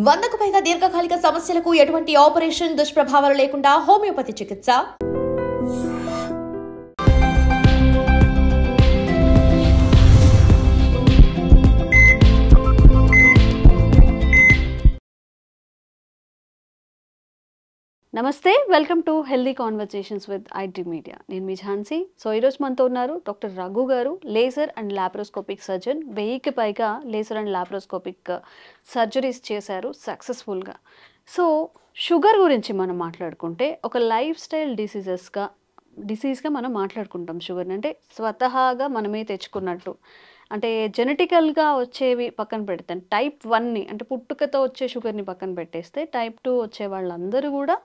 100కు పైగా దీర్ఘకాలిక సమస్యలకు ఎటువంటి ఆపరేషన్ దుష్ప్రభావాలు లేకుండా హోమియోపతి చికిత్స. నమస్తే, welcome to healthy conversations with IT media. నేను మీ ఝాన్సీ. సో ఈరోజు మనతో ఉన్నారు డాక్టర్ రఘు గారు, లేజర్ అండ్ లాప్రోస్కోపిక్ సర్జన్. 1000కి పైగా లేజర్ అండ్ లాప్రోస్కోపిక్ సర్జరీస్ చేశారు సక్సెస్ఫుల్గా. సో షుగర్ గురించి మనం మాట్లాడుకుంటే ఒక లైఫ్ స్టైల్ డిసీజ్గా మనం మాట్లాడుకుంటాం. షుగర్ని అంటే స్వతహాగా మనమే తెచ్చుకున్నట్టు, అంటే జెనెటికల్గా వచ్చేవి పక్కన పెడతాం. టైప్ 1ని అంటే పుట్టుకతో వచ్చే షుగర్ని పక్కన పెట్టేస్తే టైప్ 2 వచ్చే వాళ్ళందరూ కూడా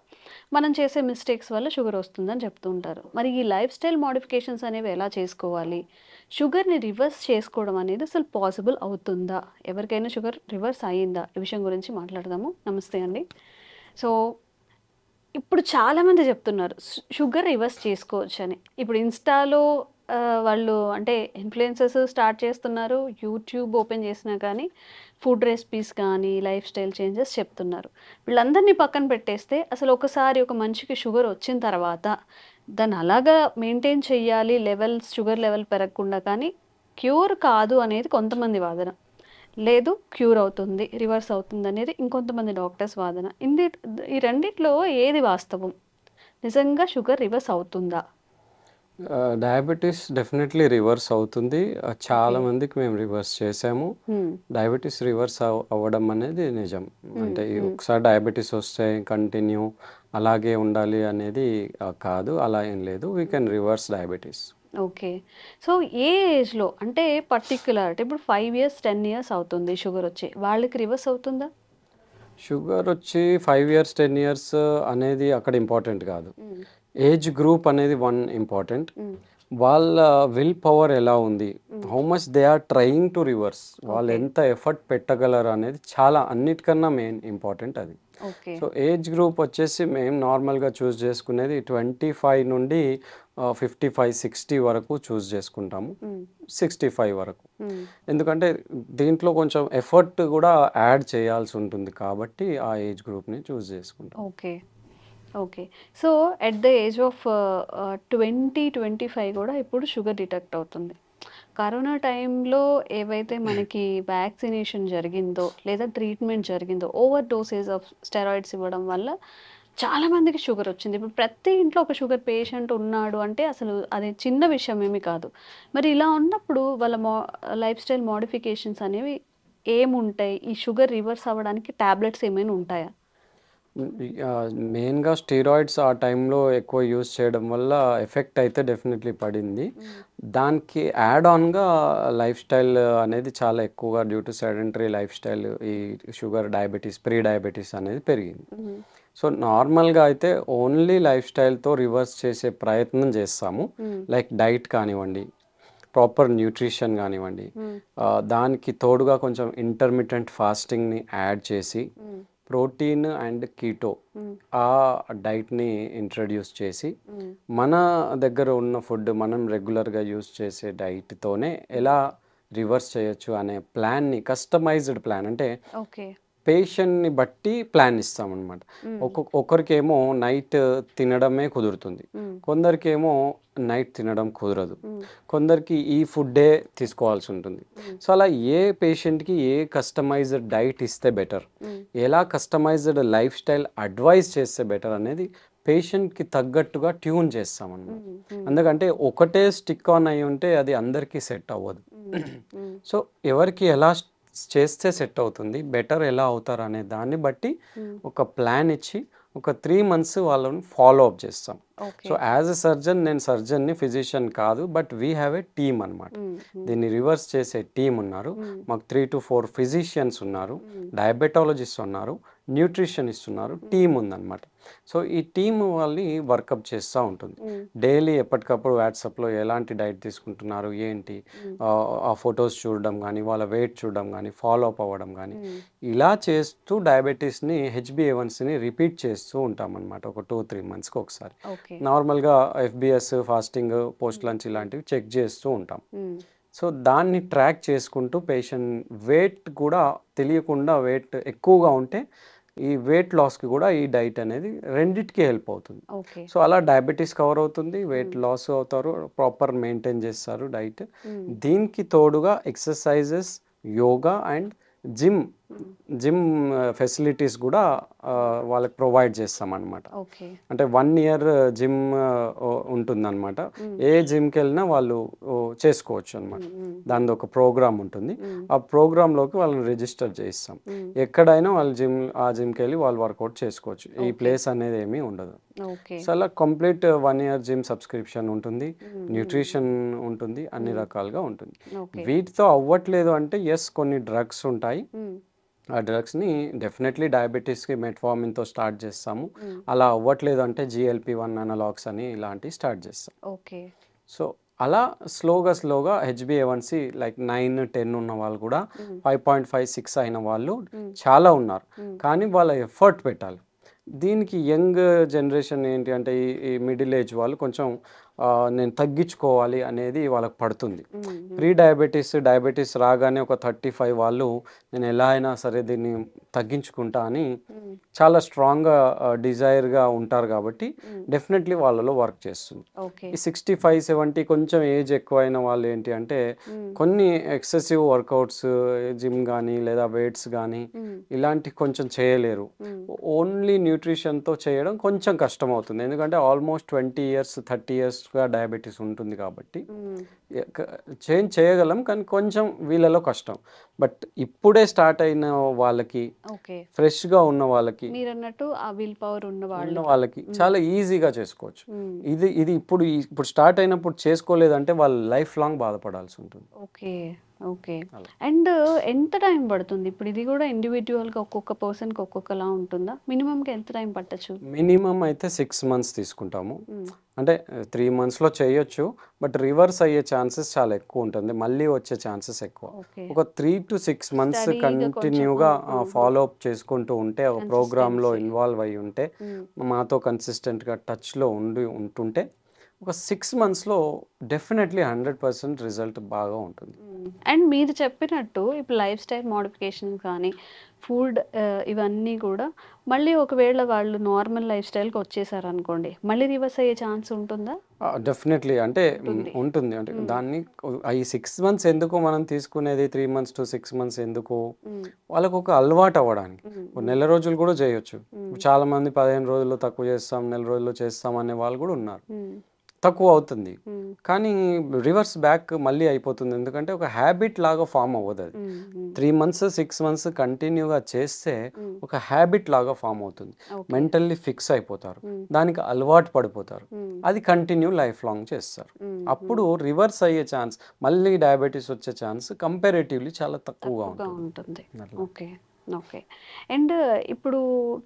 మనం చేసే మిస్టేక్స్ వల్ల షుగర్ వస్తుందని చెప్తూ ఉంటారు. మరి ఈ లైఫ్ స్టైల్ మోడిఫికేషన్స్ అనేవి ఎలా చేసుకోవాలి? షుగర్ని రివర్స్ చేసుకోవడం అనేది అసలు పాసిబుల్ అవుతుందా? ఎవరికైనా షుగర్ రివర్స్ అయ్యిందా? ఈ విషయం గురించి మాట్లాడదాము. నమస్తే అండి. సో ఇప్పుడు చాలామంది చెప్తున్నారు షుగర్ రివర్స్ చేసుకోవచ్చు అని. ఇప్పుడు ఇన్స్టాలో వాళ్ళు అంటే ఇన్ఫ్లుయెన్సర్స్ స్టార్ట్ చేస్తున్నారు, యూట్యూబ్ ఓపెన్ చేసినా కానీ ఫుడ్ రెసిపీస్ కానీ లైఫ్ స్టైల్ చేంజెస్ చెప్తున్నారు. వీళ్ళందరినీ పక్కన పెట్టేస్తే అసలు ఒకసారి ఒక మనిషికి షుగర్ వచ్చిన తర్వాత దాన్ని అలాగా మెయింటైన్ చేయాలి, షుగర్ లెవెల్ పెరగకుండా, కానీ క్యూర్ కాదు అనేది కొంతమంది వాదన. లేదు, క్యూర్ అవుతుంది, రివర్స్ అవుతుంది అనేది ఇంకొంతమంది డాక్టర్స్ వాదన. ఈ రెండిట్లో ఏది వాస్తవం? నిజంగా షుగర్ రివర్స్ అవుతుందా? డయాబెటీస్ డెఫినెట్లీ రివర్స్ అవుతుంది. చాలా మందికి మేము రివర్స్ చేసాము. డయాబెటీస్ రివర్స్ అవ్వడం అనేది నిజం. అంటే ఒకసారి డయాబెటీస్ వస్తే కంటిన్యూ అలాగే ఉండాలి అనేది కాదు, అలా ఏం లేదు. We can reverse diabetes. Okay. So ఏ ఏజ్లో అంటే పర్టిక్యులర్ ఇప్పుడు 5 years 10 years అవుతుంది షుగర్ వచ్చి, వాళ్ళకి రివర్స్ అవుతుందా? షుగర్ వచ్చి 5 years 10 years అనేది అక్కడ ఇంపార్టెంట్ కాదు. ఏజ్ గ్రూప్ అనేది వన్ ఇంపార్టెంట్. వాళ్ళ విల్ పవర్ ఎలా ఉంది, how much they are trying to reverse, వాళ్ళు ఎంత ఎఫర్ట్ పెట్టగలరు అనేది చాలా అన్నిటికన్నా మెయిన్ ఇంపార్టెంట్ అది. సో ఏజ్ గ్రూప్ వచ్చేసి మేము నార్మల్గా చూస్ చేసుకునేది 25 నుండి 55 60 వరకు చూస్ చేసుకుంటాము, 65 వరకు. ఎందుకంటే దీంట్లో కొంచెం ఎఫర్ట్ కూడా యాడ్ చేయాల్సి ఉంటుంది కాబట్టి ఆ ఏజ్ గ్రూప్ని చూస్ చేసుకుంటాం. Okay. So at the age of 20-25 కూడా ఇప్పుడు షుగర్ డిటెక్ట్ అవుతుంది. కరోనా టైంలో ఏవైతే మనకి వ్యాక్సినేషన్ జరిగిందో లేదా ట్రీట్మెంట్ జరిగిందో, ఓవర్ డోసేజ్ ఆఫ్ స్టెరాయిడ్స్ ఇవ్వడం వల్ల చాలామందికి షుగర్ వచ్చింది. ఇప్పుడు ప్రతి ఇంట్లో ఒక షుగర్ పేషెంట్ ఉన్నాడు అంటే అసలు అది చిన్న విషయం ఏమీ కాదు. మరి ఇలా ఉన్నప్పుడు వాళ్ళ లైఫ్ స్టైల్ మోడిఫికేషన్స్ అనేవి ఏముంటాయి? ఈ షుగర్ రివర్స్ అవ్వడానికి టాబ్లెట్స్ ఏమైనా ఉంటాయా? మెయిన్గా స్టీరాయిడ్స్ ఆ టైంలో ఎక్కువ యూజ్ చేయడం వల్ల ఎఫెక్ట్ అయితే డెఫినెట్లీ పడింది. దానికి యాడ్ ఆన్గా లైఫ్ స్టైల్ అనేది చాలా ఎక్కువగా due to sedentary life style ఈ షుగర్ డయాబెటీస్ ప్రీ డయాబెటీస్ అనేది పెరిగింది. సో నార్మల్గా అయితే ఓన్లీ లైఫ్ స్టైల్తో రివర్స్ చేసే ప్రయత్నం చేస్తాము. లైక్ డైట్ కానివ్వండి, ప్రాపర్ న్యూట్రిషన్ కానివ్వండి, దానికి తోడుగా కొంచెం ఇంటర్మిటెంట్ ఫాస్టింగ్ని యాడ్ చేసి ప్రోటీన్ అండ్ కీటో ఆ డైట్ని ఇంట్రడ్యూస్ చేసి మన దగ్గర ఉన్న ఫుడ్ మనం రెగ్యులర్గా యూస్ చేసే డైట్తోనే ఎలా రివర్స్ చేయొచ్చు అనే ప్లాన్ని, కస్టమైజ్డ్ ప్లాన్ అంటే పేషెంట్ని బట్టి ప్లాన్ ఇస్తామన్నమాట. ఒకరికేమో నైట్ తినడమే కుదురుతుంది, కొందరికేమో నైట్ తినడం కుదరదు, కొందరికి ఈ ఫుడ్డే తీసుకోవాల్సి ఉంటుంది. సో అలా ఏ పేషెంట్కి ఏ కస్టమైజ్డ్ డైట్ ఇస్తే బెటర్, ఎలా కస్టమైజ్డ్ లైఫ్ స్టైల్ అడ్వైస్ చేస్తే బెటర్ అనేది పేషెంట్కి తగ్గట్టుగా ట్యూన్ చేస్తామన్నమాట. ఎందుకంటే ఒకటే స్టిక్ ఆన్ అయి ఉంటే అది అందరికీ సెట్ అవ్వదు. సో ఎవరికి ఎలా చేస్తే సెట్ అవుతుంది, బెటర్ ఎలా అవుతారు అనే దాన్ని బట్టి ఒక ప్లాన్ ఇచ్చి ఒక 3 months వాళ్ళని ఫాలో అప్ చేస్తాం. సో యాజ్ ఎ సర్జన్, నేను సర్జన్ని, ఫిజిషియన్ కాదు, but we have a team అనమాట. దీన్ని రివర్స్ చేసే టీమ్ ఉన్నారు. మాకు 3 to 4 ఫిజిషియన్స్ ఉన్నారు, డయాబెటాలజిస్ట్ ఉన్నారు, న్యూట్రిషనిస్ట్ ఉన్నారు, టీమ్ ఉందన్నమాట. సో ఈ టీమ్ వాళ్ళని వర్కప్ చేస్తూ ఉంటుంది. డైలీ ఎప్పటికప్పుడు వాట్సాప్లో ఎలాంటి డైట్ తీసుకుంటున్నారు ఏంటి, ఆ ఫొటోస్ చూడడం కానీ, వాళ్ళ వెయిట్ చూడడం కానీ, ఫాలో అప్ అవ్వడం కానీ, ఇలా చేస్తూ డయాబెటీస్ని HbA1cని రిపీట్ చేస్తూ ఉంటాం అనమాట. ఒక 2-3 monthsకి ఒకసారి. నార్మల్గా FBS, ఫాస్టింగ్, పోస్ట్ లంచ్ ఇలాంటివి చెక్ చేస్తూ ఉంటాం. సో దాన్ని ట్రాక్ చేసుకుంటూ పేషెంట్ వెయిట్ కూడా తెలియకుండా వెయిట్ ఎక్కువగా ఉంటే ఈ వెయిట్ లాస్కి కూడా ఈ డైట్ అనేది రెండిటికి హెల్ప్ అవుతుంది. ఓకే. సో అలా డయాబెటీస్ కవర్ అవుతుంది, వెయిట్ లాస్ అవుతారు, ప్రాపర్ మెయింటైన్ చేస్తారు డైట్. దీనికి తోడుగా exercises, yoga and gym facilities కూడా వాళ్ళకి ప్రొవైడ్ చేస్తాం అనమాట. ఓకే. అంటే 1 year జిమ్ ఉంటుందన్నమాట. ఏ జిమ్కి వెళ్ళినా వాళ్ళు చేసుకోవచ్చు అనమాట. దానిది ఒక ప్రోగ్రామ్ ఉంటుంది. ఆ ప్రోగ్రాంలోకి వాళ్ళని రిజిస్టర్ చేయిస్తాం. ఎక్కడైనా వాళ్ళు ఆ జిమ్కి వెళ్ళి వాళ్ళు వర్కౌట్ చేసుకోవచ్చు. ఈ ప్లేస్ అనేది ఏమీ ఉండదు. ఓకే. సో అలా కంప్లీట్ 1 year జిమ్ సబ్స్క్రిప్షన్ ఉంటుంది, న్యూట్రిషన్ ఉంటుంది, అన్ని రకాలుగా ఉంటుంది. వీటితో అవ్వట్లేదు అంటే కొన్ని డ్రగ్స్ ఉంటాయి. ఆ డ్రగ్స్ని డెఫినెట్లీ డయాబెటీస్కి మెట్ఫార్మిన్తో స్టార్ట్ చేస్తాము. అలా అవ్వట్లేదు అంటే GLP-1 అనలాగ్స్ అని ఇలాంటివి స్టార్ట్ చేస్తాం. ఓకే. సో అలా స్లోగా HbA1c లైక్ 9-10 ఉన్న వాళ్ళు కూడా 5.5, 6 అయిన వాళ్ళు చాలా ఉన్నారు. కానీ వాళ్ళ ఎఫర్ట్ పెట్టాలి. దీనికి యంగ్ జనరేషన్ ఏంటి అంటే ఈ మిడిల్ ఏజ్ వాళ్ళు కొంచెం నేను తగ్గించుకోవాలి అనేది వాళ్ళకి పడుతుంది. డయాబెటీస్ రాగానే ఒక 35 వాళ్ళు నేను ఎలా అయినా సరే దీన్ని తగ్గించుకుంటా అని చాలా స్ట్రాంగ్గా డిజైర్గా ఉంటారు కాబట్టి డెఫినెట్లీ వాళ్ళలో వర్క్ చేస్తుంది. ఈ 65-70 కొంచెం ఏజ్ ఎక్కువైన వాళ్ళు ఏంటి అంటే కొన్ని ఎక్సెసివ్ వర్కౌట్స్, జిమ్ కానీ లేదా వెయిట్స్ కానీ ఇలాంటి కొంచెం చేయలేరు. ఓన్లీ న్యూట్రిషన్తో చేయడం కొంచెం కష్టం అవుతుంది. ఎందుకంటే ఆల్మోస్ట్ 20 years 30 years డయాబెటీస్ ఉంటుంది కాబట్టి చేంజ్ చేయగలం, కానీ కొంచెం వీళ్ళలో కష్టం. బట్ ఇప్పుడే స్టార్ట్ అయిన వాళ్ళకి, ఫ్రెష్గా ఉన్న వాళ్ళకి, మీరు అన్నట్టు ఆ విల్ పవర్ ఉన్న వాళ్ళకి చాలా ఈజీగా చేసుకోవచ్చు. ఇది ఇప్పుడు స్టార్ట్ అయినప్పుడు చేసుకోలేదంటే వాళ్ళు లైఫ్ లాంగ్ బాధపడాల్సి ఉంటుంది. ఓకే. ఓకే. అండ్ ఎంత టైం పడుతుంది? ఇప్పుడు ఇది కూడా ఇండివిజువల్గా ఒక్కొక్క పర్సన్కి ఒక్కొక్కలా ఉంటుందా? మినిమంగా ఎంత టైం పట్టచ్చు? మినిమం అయితే 6 months తీసుకుంటాము. అంటే 3 monthsలో చేయొచ్చు, బట్ రివర్స్ అయ్యే ఛాన్సెస్ చాలా ఎక్కువ ఉంటుంది, మళ్ళీ వచ్చే ఛాన్సెస్ ఎక్కువ. ఒక 3 to 6 months కంటిన్యూగా ఫాలో అప్ చేసుకుంటూ ఉంటే, ఒక ప్రోగ్రాంలో ఇన్వాల్వ్ అయ్యి ఉంటే, మాతో కన్సిస్టెంట్గా టచ్లో ఉంటుంటే ఒక 6 monthsలో డెఫినెట్లీ 100% రిజల్ట్ బాగా ఉంటుంది. అండ్ మీరు చెప్పినట్టు ఇప్పుడు లైఫ్ స్టైల్ మోడిఫికేషన్ కానీ ఫుడ్ ఇవన్నీ కూడా మళ్ళీ ఒకవేళ వాళ్ళు నార్మల్ లైఫ్ స్టైల్కి వచ్చేసారు అనుకోండి, మళ్ళీ రివర్స్ అయ్యే ఛాన్స్ ఉంటుందా? డెఫినెట్లీ అంటే ఉంటుంది. అంటే దాన్ని ఈ 6 months ఎందుకు మనం తీసుకునేది, 3 months to 6 months ఎందుకు, వాళ్ళకు ఒక అలవాటు అవ్వడానికి. నెల రోజులు కూడా చేయొచ్చు. చాలా మంది 15 రోజుల్లో తక్కువ చేస్తాం, నెల రోజుల్లో చేస్తాం అనే వాళ్ళు కూడా ఉన్నారు. తక్కువ అవుతుంది, కానీ రివర్స్ బ్యాక్ మళ్ళీ అయిపోతుంది. ఎందుకంటే ఒక హ్యాబిట్ లాగా ఫామ్ అవ్వదు. అది 3 months 6 months కంటిన్యూగా చేస్తే ఒక హ్యాబిట్ లాగా ఫామ్ అవుతుంది. మెంటల్లీ ఫిక్స్ అయిపోతారు, దానికి అలవాటు పడిపోతారు, అది కంటిన్యూ లైఫ్ లాంగ్ చేస్తారు. అప్పుడు రివర్స్ అయ్యే ఛాన్స్, మళ్ళీ డయాబెటీస్ వచ్చే ఛాన్స్ కంపారేటివ్లీ చాలా తక్కువగా ఉంటుంది. ఓకే. ఓకే. అండ్ ఇప్పుడు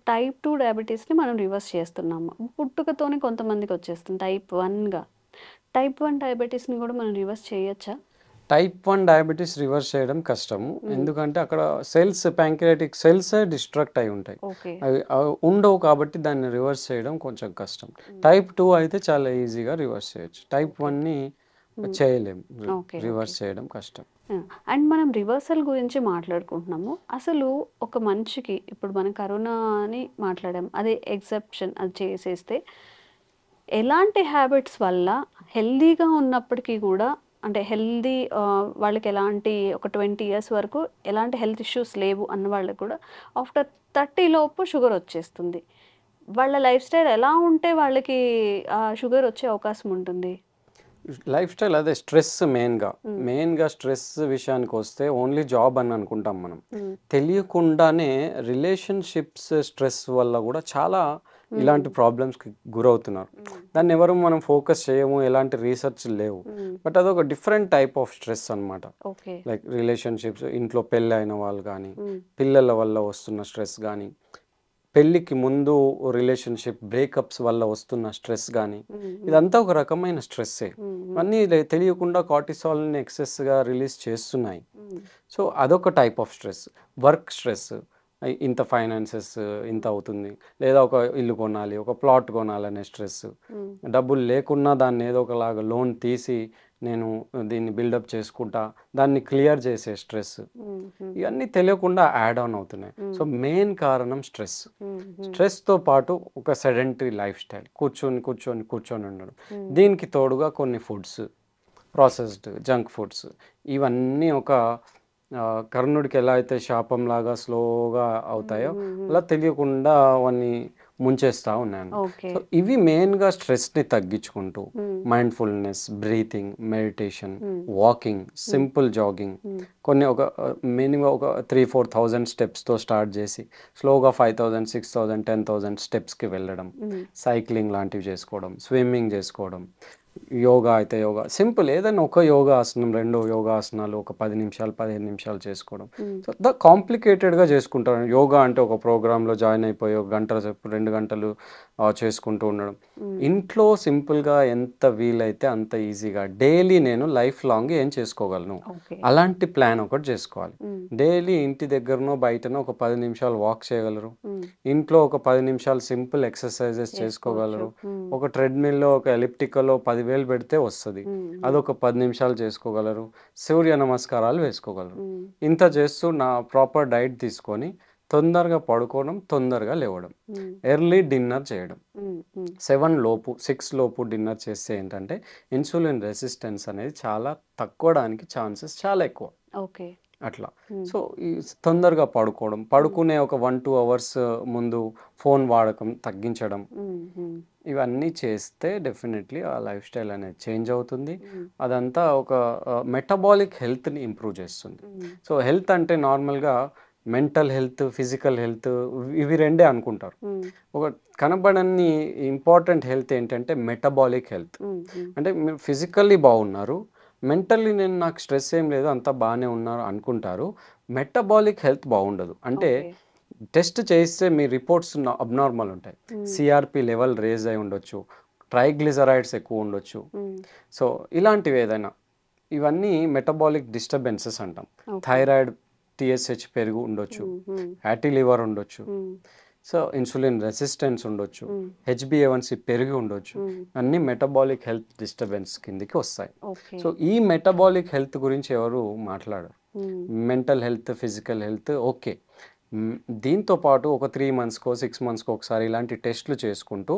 టైప్ 2 డయాబెటీస్ని మనం రివర్స్ చేస్తున్నాము. పుట్టుకతోనే కొంతమందికి వచ్చేస్తుంది టైప్ 1గా. టైప్ 1 డయాబెటీస్ని కూడా మనం రివర్స్ చేయొచ్చా? టైప్ 1 డయాబెటీస్ రివర్స్ చేయడం కష్టము. ఎందుకంటే అక్కడ సెల్స్, ప్యాంక్రియాటిక్ సెల్స్ డిస్ట్రక్ట్ అయి ఉంటాయి, అవి ఉండవు కాబట్టి దాన్ని రివర్స్ చేయడం కొంచెం కష్టం. టైప్ 2 అయితే చాలా ఈజీగా రివర్స్ చేయొచ్చు. టైప్ 1ని చేయలేము, రివర్స్ చేయడం కష్టం. అండ్ మనం రివర్సల్ గురించి మాట్లాడుకుంటున్నాము. అసలు ఒక మనిషికి ఇప్పుడు మనం కరోనా అని మాట్లాడాం, అదే ఎగ్జెప్షన్, అది చేసేస్తే ఎలాంటి హ్యాబిట్స్ వల్ల హెల్దీగా ఉన్నప్పటికీ కూడా, అంటే హెల్దీ వాళ్ళకి ఎలాంటి ఒక 20 years వరకు ఎలాంటి హెల్త్ ఇష్యూస్ లేవు అన్న వాళ్ళకి కూడా ఆఫ్టర్ 30 లోపు షుగర్ వచ్చేస్తుంది. వాళ్ళ లైఫ్ స్టైల్ ఎలా ఉంటే వాళ్ళకి షుగర్ వచ్చే అవకాశం ఉంటుంది? లైఫ్ స్టైల్ అదే స్ట్రెస్ మెయిన్గా స్ట్రెస్ విషయానికి వస్తే ఓన్లీ జాబ్ అని అనుకుంటాం మనం. తెలియకుండానే రిలేషన్షిప్స్ స్ట్రెస్ వల్ల కూడా చాలా ఇలాంటి ప్రాబ్లమ్స్కి గురవుతున్నారు. దాన్ని ఎవరు మనం ఫోకస్ చేయము, ఎలాంటి రీసెర్చ్ లేవు, బట్ అదొక డిఫరెంట్ టైప్ ఆఫ్ స్ట్రెస్ అనమాట. లైక్ రిలేషన్షిప్స్, ఇంట్లో పెళ్ళి అయిన వాళ్ళు కానీ, పిల్లల వల్ల వస్తున్న స్ట్రెస్ కానీ, పెళ్ళికి ముందు రిలేషన్షిప్ బ్రేకప్స్ వల్ల వస్తున్న స్ట్రెస్ కానీ, ఇదంతా ఒక రకమైన స్ట్రెస్సే. అన్నీ తెలియకుండా కార్టిసాల్ని ఎక్సెస్గా రిలీజ్ చేస్తున్నాయి. సో అదొక type of stress. Work stress, ఇంత ఫైనాన్సెస్ ఇంత అవుతుంది, లేదా ఒక ఇల్లు కొనాలి, ఒక ప్లాట్ కొనాలనే స్ట్రెస్, డబ్బులు లేకున్నా దాన్ని ఏదో ఒకలాగా లోన్ తీసి నేను దీన్ని బిల్డప్ చేసుకుంటా, దాన్ని క్లియర్ చేసే స్ట్రెస్, ఇవన్నీ తెలియకుండా యాడ్ ఆన్ అవుతున్నాయి. సో మెయిన్ కారణం స్ట్రెస్. స్ట్రెస్తో పాటు ఒక సెడెంటరీ లైఫ్ స్టైల్, కూర్చొని ఉండడం, దీనికి తోడుగా కొన్ని ఫుడ్స్, ప్రాసెస్డ్ జంక్ ఫుడ్స్, ఇవన్నీ ఒక కర్ణుడికి ఎలా అయితే శాపంలాగా స్లోగా అవుతాయో అలా తెలియకుండా అవన్నీ ముంచేస్తూ ఉన్నాను. సో ఇవి మెయిన్గా స్ట్రెస్ని తగ్గించుకుంటూ mindfulness, breathing, meditation, walking, simple jogging, కొన్ని ఒక మినిమం ఒక 3,000-4,000 స్టెప్స్తో స్టార్ట్ చేసి స్లోగా 5,000, 6,000, 10,000 స్టెప్స్కి వెళ్ళడం, సైక్లింగ్ లాంటివి చేసుకోవడం, స్విమ్మింగ్ చేసుకోవడం, యోగా అయితే యోగా, సింపుల్ ఏదైనా ఒక యోగా ఆసనం, 2 యోగా ఆసనాలు ఒక 10 నిమిషాలు 15 నిమిషాలు చేసుకోవడం. సో కాంప్లికేటెడ్గా చేసుకుంటారు. యోగా అంటే ఒక ప్రోగ్రాంలో జాయిన్ అయిపోయి ఒక గంట సేపు 2 గంటలు చేసుకుంటూ ఉండడం. ఇంట్లో సింపుల్గా ఎంత వీలైతే అంత ఈజీగా డైలీ నేను లైఫ్ లాంగ్ ఏం చేసుకోగలను అలాంటి ప్లాన్ ఒకటి చేసుకోవాలి. డైలీ ఇంటి దగ్గరనో బయటనో ఒక 10 నిమిషాలు వాక్ చేయగలరు, ఇంట్లో ఒక 10 నిమిషాలు సింపుల్ ఎక్సర్సైజెస్ చేసుకోగలరు, ఒక ట్రెడ్మిల్లో ఒక ఎలిప్టికల్లో 10,000 పెడితే వస్తుంది, అదొక 10 నిమిషాలు చేసుకోగలరు, సూర్య నమస్కారాలు వేసుకోగలరు. ఇంత చేస్తూ నా ప్రాపర్ డైట్ తీసుకొని తొందరగా పడుకోవడం, తొందరగా లేవడం, ఎర్లీ డిన్నర్ చేయడం, 7 లోపు 6 లోపు డిన్నర్ చేస్తే ఏంటంటే ఇన్సులిన్ రెసిస్టెన్స్ అనేది చాలా తక్కువడానికి ఛాన్సెస్ చాలా ఎక్కువ. ఓకే, అట్లా. సో ఈ తొందరగా పడుకోవడం, పడుకునే ఒక 1-2 అవర్స్ ముందు ఫోన్ వాడకం తగ్గించడం, ఇవన్నీ చేస్తే డెఫినెట్లీ ఆ లైఫ్ స్టైల్ అనేది చేంజ్ అవుతుంది. అదంతా ఒక మెటబాలిక్ హెల్త్ని ఇంప్రూవ్ చేస్తుంది. సో హెల్త్ అంటే నార్మల్గా మెంటల్ హెల్త్, ఫిజికల్ హెల్త్, ఇవి రెండే అనుకుంటారు. ఒక కనబడని ఇంపార్టెంట్ హెల్త్ ఏంటంటే మెటబాలిక్ హెల్త్. అంటే మీరు ఫిజికల్లీ బాగున్నారు, మెంటల్లీ నాకు స్ట్రెస్ ఏం లేదు, అంతా బాగానే ఉన్నారు అనుకుంటారు, మెటబాలిక్ హెల్త్ బాగుండదు. అంటే టెస్ట్ చేస్తే మీ రిపోర్ట్స్ అబ్నార్మల్ ఉంటాయి, సిఆర్పి లెవెల్ రేజ్ అయి ఉండొచ్చు, ట్రైగ్లిజరైడ్స్ ఎక్కువ ఉండొచ్చు. సో ఇలాంటివి ఏదైనా, ఇవన్నీ మెటబాలిక్ డిస్టర్బెన్సెస్ అంటాం. థైరాయిడ్, TSH పెరుగు ఉండొచ్చు, ఫ్యాటీ లివర్ ఉండొచ్చు, సో ఇన్సులిన్ రెసిస్టెన్స్ ఉండొచ్చు, HbA1c పెరిగి ఉండొచ్చు, అన్ని మెటబాలిక్ హెల్త్ డిస్టర్బెన్స్ కిందకి వస్తాయి. సో ఈ మెటబాలిక్ హెల్త్ గురించి ఎవరు మాట్లాడరు. Mental health, physical health okay, దీంతో పాటు ఒక 3 మంత్స్కో 6 మంత్స్కో ఒకసారి ఇలాంటి టెస్ట్లు చేసుకుంటూ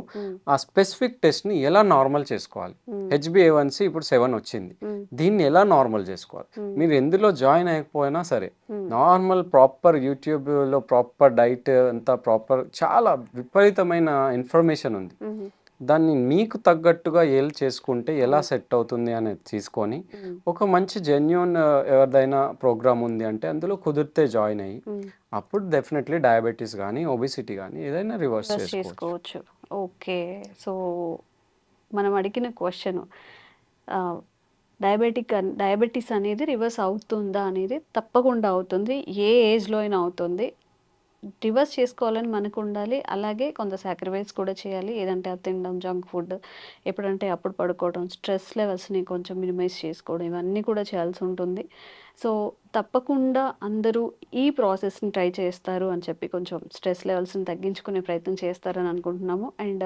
ఆ స్పెసిఫిక్ టెస్ట్ని ఎలా నార్మల్ చేసుకోవాలి. HbA1c ఇప్పుడు 7 వచ్చింది, దీన్ని ఎలా నార్మల్ చేసుకోవాలి. మీరు ఎందులో జాయిన్ అయ్యకపోయినా సరే నార్మల్ ప్రాపర్ యూట్యూబ్లో ప్రాపర్ డైట్ అంతా ప్రాపర్, చాలా విపరీతమైన ఇన్ఫర్మేషన్ ఉంది. దాన్ని మీకు తగ్గట్టుగా చేసుకుంటే ఎలా సెట్ అవుతుంది అనేది తీసుకొని ఒక మంచి జెన్యూన్ ఎవరిదైనా ప్రోగ్రామ్ ఉంది అంటే అందులో కుదిరితే జాయిన్ అయ్యి అప్పుడు డెఫినెట్లీ డయాబెటీస్ కానీ ఒబిసిటీ కానీ ఏదైనా రివర్స్ చేసుకోవచ్చు. ఓకే, సో మనం అడిగిన క్వశ్చన్ డయాబెటీస్ అనేది రివర్స్ అవుతుందా అనేది తప్పకుండా అవుతుంది, ఏ ఏజ్లో అయినా అవుతుంది. రివర్స్ చేసుకోవాలని మనకు ఉండాలి, అలాగే కొంత సాక్రిఫైస్ కూడా చేయాలి. ఏదంటే అది తినడం, జంక్ ఫుడ్, ఎప్పుడంటే అప్పుడు పడుకోవడం, స్ట్రెస్ లెవెల్స్ని కొంచెం మినిమైజ్ చేసుకోవడం, ఇవన్నీ కూడా చేయాల్సి ఉంటుంది. సో తప్పకుండా అందరూ ఈ ప్రాసెస్ని ట్రై చేస్తారు అని చెప్పి కొంచెం స్ట్రెస్ లెవెల్స్ని తగ్గించుకునే ప్రయత్నం చేస్తారని అనుకుంటున్నాము. అండ్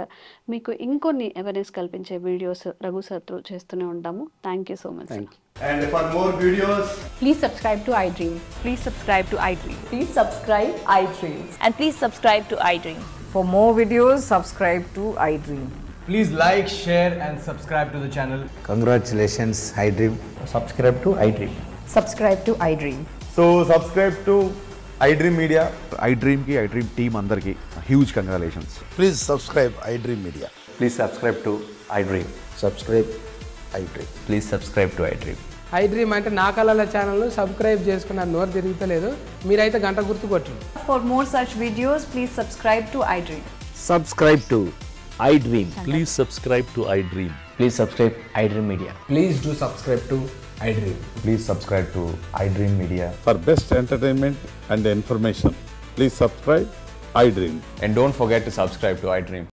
మీకు ఇంకొన్ని అవేర్నెస్ కల్పించే వీడియోస్ రఘు సార్తో చేస్తూనే ఉంటాము. Thank you so much. And for more videos, Please subscribe to iDream. Please subscribe to iDream. Please subscribe iDream. And please subscribe to iDream. For more videos, subscribe to iDream. please like, share and subscribe to the channel. Congratulations, iDream. Subscribe to iDream. Subscribe to iDream. So subscribe to iDream Media. iDream ki iDream team andarki huge congratulations. Please subscribe iDream Media. Please subscribe to iDream. Subscribe iDream. Please subscribe to iDream. iDream అంటే నా కళల channel subscribe చేసుకున్నారు, నోరు తిరుగుతలేదు, మీరైతే గంట గుర్తు కొట్టండి. For more such videos, please subscribe to iDream. Subscribe to iDream. Please subscribe to iDream. Please subscribe iDream Media. Please do subscribe to iDream. Please subscribe to iDream Media. For best entertainment and information, please subscribe iDream. And don't forget to subscribe to iDream.